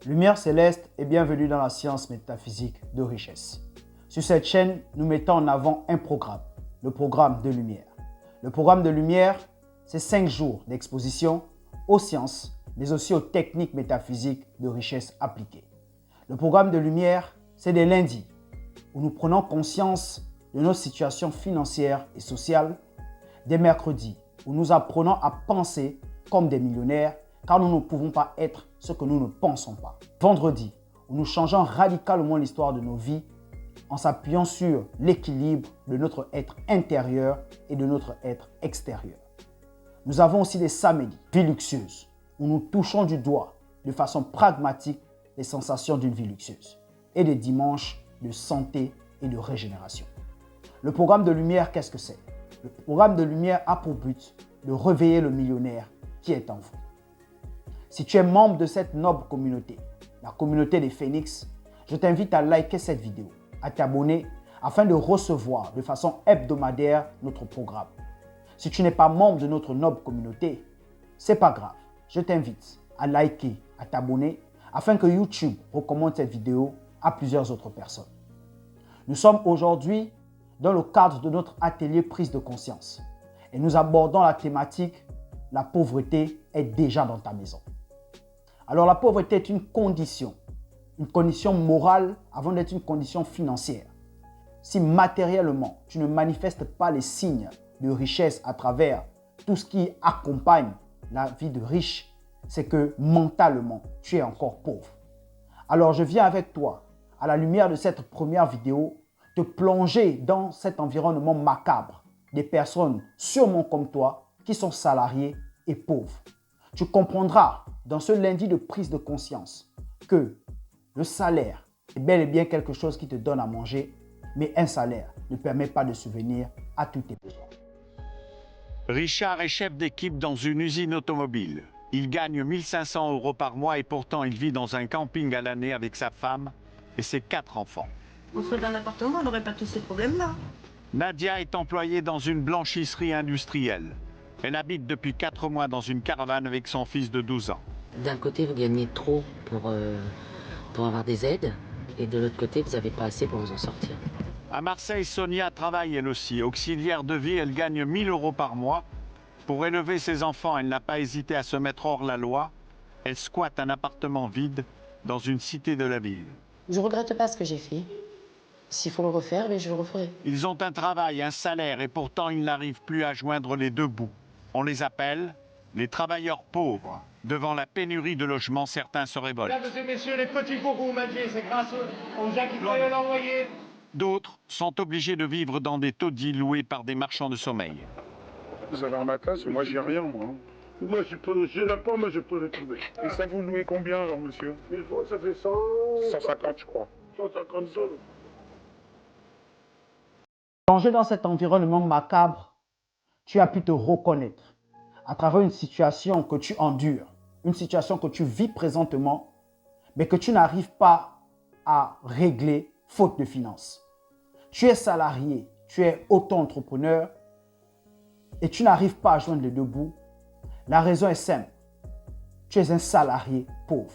Lumière céleste et bienvenue dans la science métaphysique de richesse. Sur cette chaîne, nous mettons en avant un programme, le programme de lumière. Le programme de lumière, c'est 5 jours d'exposition aux sciences, mais aussi aux techniques métaphysiques de richesse appliquées. Le programme de lumière, c'est des lundis où nous prenons conscience de nos situations financières et sociales, des mercredis où nous apprenons à penser comme des millionnaires car nous ne pouvons pas être ce que nous ne pensons pas. Vendredi, où nous changeons radicalement l'histoire de nos vies en s'appuyant sur l'équilibre de notre être intérieur et de notre être extérieur. Nous avons aussi des samedis, vie luxueuse, où nous touchons du doigt de façon pragmatique les sensations d'une vie luxueuse, et des dimanches de santé et de régénération. Le programme de lumière, qu'est-ce que c'est? Le programme de lumière a pour but de réveiller le millionnaire qui est en vous. Si tu es membre de cette noble communauté, la communauté des Phénix, je t'invite à liker cette vidéo, à t'abonner afin de recevoir de façon hebdomadaire notre programme. Si tu n'es pas membre de notre noble communauté, c'est pas grave. Je t'invite à liker, à t'abonner afin que YouTube recommande cette vidéo à plusieurs autres personnes. Nous sommes aujourd'hui dans le cadre de notre atelier prise de conscience et nous abordons la thématique « La pauvreté est déjà dans ta maison ». Alors la pauvreté est une condition morale avant d'être une condition financière. Si matériellement, tu ne manifestes pas les signes de richesse à travers tout ce qui accompagne la vie de riche, c'est que mentalement, tu es encore pauvre. Alors je viens avec toi, à la lumière de cette première vidéo, te plonger dans cet environnement macabre des personnes sûrement comme toi qui sont salariées et pauvres. Tu comprendras dans ce lundi de prise de conscience que le salaire est bel et bien quelque chose qui te donne à manger, mais un salaire ne permet pas de subvenir à tous tes besoins. Richard est chef d'équipe dans une usine automobile. Il gagne 1 500 € par mois et pourtant il vit dans un camping à l'année avec sa femme et ses 4 enfants. On serait dans l'appartement, on n'aurait pas tous ces problèmes-là. Nadia est employée dans une blanchisserie industrielle. Elle habite depuis 4 mois dans une caravane avec son fils de 12 ans. D'un côté, vous gagnez trop pour avoir des aides, et de l'autre côté, vous n'avez pas assez pour vous en sortir. À Marseille, Sonia travaille elle aussi. Auxiliaire de vie, elle gagne 1 000 € par mois. Pour élever ses enfants, elle n'a pas hésité à se mettre hors la loi. Elle squatte un appartement vide dans une cité de la ville. Je ne regrette pas ce que j'ai fait. S'il faut le refaire, mais je le referai. Ils ont un travail, un salaire et pourtant ils n'arrivent plus à joindre les deux bouts. On les appelle les travailleurs pauvres. Devant la pénurie de logements, certains se révoltent. Mesdames et messieurs, les petits coucous, Mathieu, c'est grâce aux gens qui croyaient l'envoyer. D'autres sont obligés de vivre dans des taudis loués par des marchands de sommeil. Vous avez un matelas, moi j'ai rien, moi. Moi, je n'ai pas, mais je peux le trouver. Et ça vous louez combien, alors, monsieur? 1000 francs, ça fait 150, je crois. 150 $. Plongé dans cet environnement macabre, tu as pu te reconnaître à travers une situation que tu endures, une situation que tu vis présentement, mais que tu n'arrives pas à régler faute de finances. Tu es salarié, tu es auto-entrepreneur et tu n'arrives pas à joindre les deux bouts. La raison est simple. Tu es un salarié pauvre.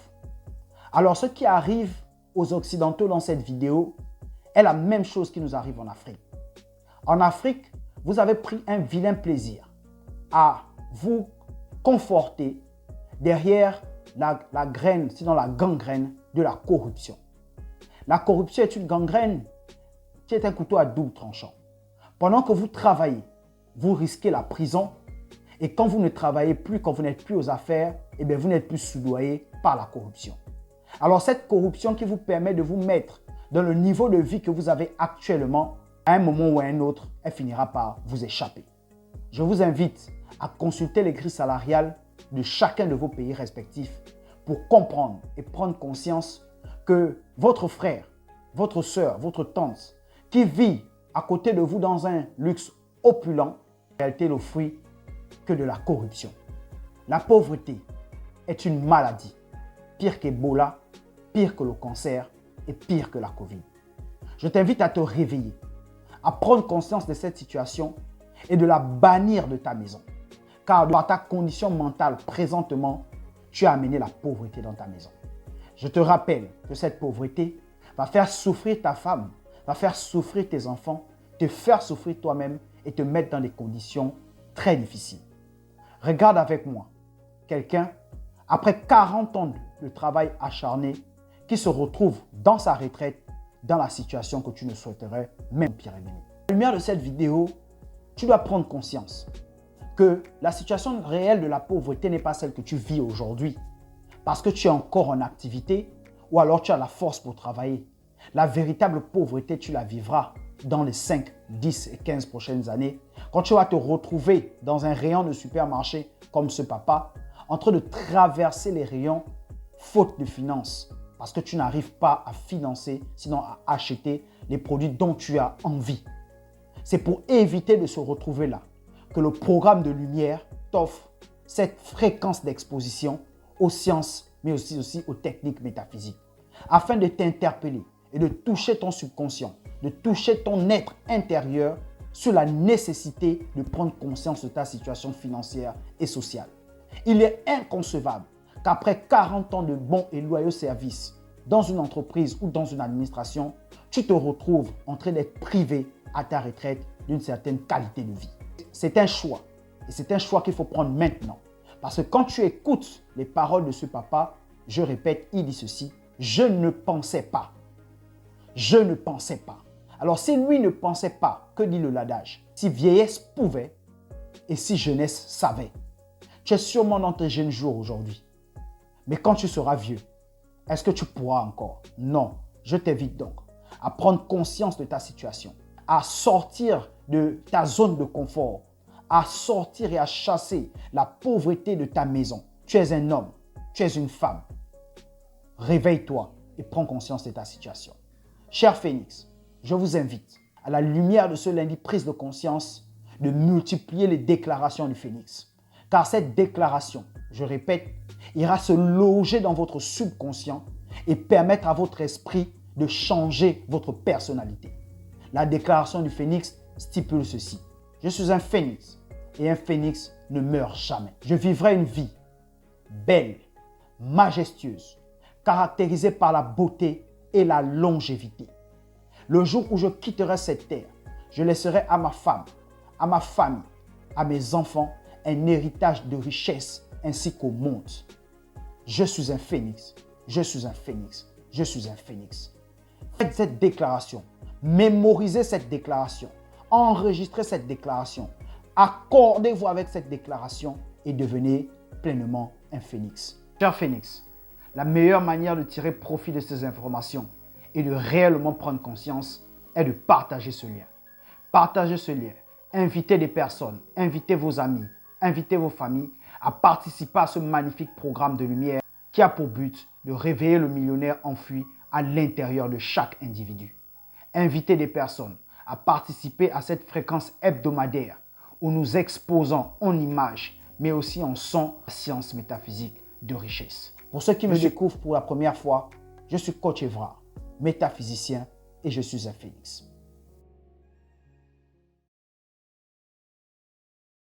Alors, ce qui arrive aux Occidentaux dans cette vidéo est la même chose qui nous arrive en Afrique. En Afrique, vous avez pris un vilain plaisir à vous conforter derrière la graine, sinon la gangrène de la corruption. La corruption est une gangrène qui est un couteau à double tranchant. Pendant que vous travaillez, vous risquez la prison et quand vous ne travaillez plus, quand vous n'êtes plus aux affaires, eh bien vous n'êtes plus soudoyé par la corruption. Alors cette corruption qui vous permet de vous mettre dans le niveau de vie que vous avez actuellement, à un moment ou à un autre, elle finira par vous échapper. Je vous invite à consulter les grilles salariales de chacun de vos pays respectifs pour comprendre et prendre conscience que votre frère, votre soeur, votre tante qui vit à côté de vous dans un luxe opulent, en réalité le fruit que de la corruption. La pauvreté est une maladie, pire qu'Ebola, pire que le cancer et pire que la Covid. Je t'invite à te réveiller, à prendre conscience de cette situation et de la bannir de ta maison. Car par ta condition mentale présentement, tu as amené la pauvreté dans ta maison. Je te rappelle que cette pauvreté va faire souffrir ta femme, va faire souffrir tes enfants, te faire souffrir toi-même et te mettre dans des conditions très difficiles. Regarde avec moi quelqu'un, après 40 ans de travail acharné, qui se retrouve dans sa retraite, dans la situation que tu ne souhaiterais même pire ennemi. À la lumière de cette vidéo, tu dois prendre conscience que la situation réelle de la pauvreté n'est pas celle que tu vis aujourd'hui, parce que tu es encore en activité ou alors tu as la force pour travailler. La véritable pauvreté, tu la vivras dans les 5, 10 et 15 prochaines années, quand tu vas te retrouver dans un rayon de supermarché comme ce papa, en train de traverser les rayons faute de finances, parce que tu n'arrives pas à financer, sinon à acheter les produits dont tu as envie. C'est pour éviter de se retrouver là que le programme de lumière t'offre cette fréquence d'exposition aux sciences, mais aussi aux techniques métaphysiques, afin de t'interpeller et de toucher ton subconscient, de toucher ton être intérieur sur la nécessité de prendre conscience de ta situation financière et sociale. Il est inconcevable qu'après 40 ans de bons et loyaux services dans une entreprise ou dans une administration, tu te retrouves en train d'être privé à ta retraite d'une certaine qualité de vie. C'est un choix et c'est un choix qu'il faut prendre maintenant. Parce que quand tu écoutes les paroles de ce papa, je répète, il dit ceci: je ne pensais pas. Je ne pensais pas. Alors si lui ne pensait pas, que dit l'adage? Si vieillesse pouvait et si jeunesse savait. Tu es sûrement dans tes jeunes jours aujourd'hui. Mais quand tu seras vieux, est-ce que tu pourras encore? Non. Je t'invite donc à prendre conscience de ta situation, à sortir de ta zone de confort, à sortir et à chasser la pauvreté de ta maison. Tu es un homme, tu es une femme. Réveille-toi et prends conscience de ta situation. Cher Phénix, je vous invite, à la lumière de ce lundi prise de conscience, de multiplier les déclarations du Phénix. Car cette déclaration, je répète, ira se loger dans votre subconscient et permettre à votre esprit de changer votre personnalité. La déclaration du Phénix stipule ceci: je suis un phénix et un phénix ne meurt jamais. Je vivrai une vie belle, majestueuse, caractérisée par la beauté et la longévité. Le jour où je quitterai cette terre, je laisserai à ma femme, à ma famille, à mes enfants un héritage de richesse ainsi qu'au monde. Je suis un phénix, je suis un phénix, je suis un phénix. Faites cette déclaration, mémorisez cette déclaration, enregistrez cette déclaration, accordez-vous avec cette déclaration et devenez pleinement un phénix. Cher phénix, la meilleure manière de tirer profit de ces informations et de réellement prendre conscience est de partager ce lien. Partagez ce lien, invitez des personnes, invitez vos amis, invitez vos familles à participer à ce magnifique programme de lumière qui a pour but de réveiller le millionnaire enfui à l'intérieur de chaque individu. Invitez des personnes à participer à cette fréquence hebdomadaire où nous exposons en images, mais aussi en son, la science métaphysique de richesse. Pour ceux qui me découvrent pour la première fois, je suis Coach Evra, métaphysicien et je suis un phénix.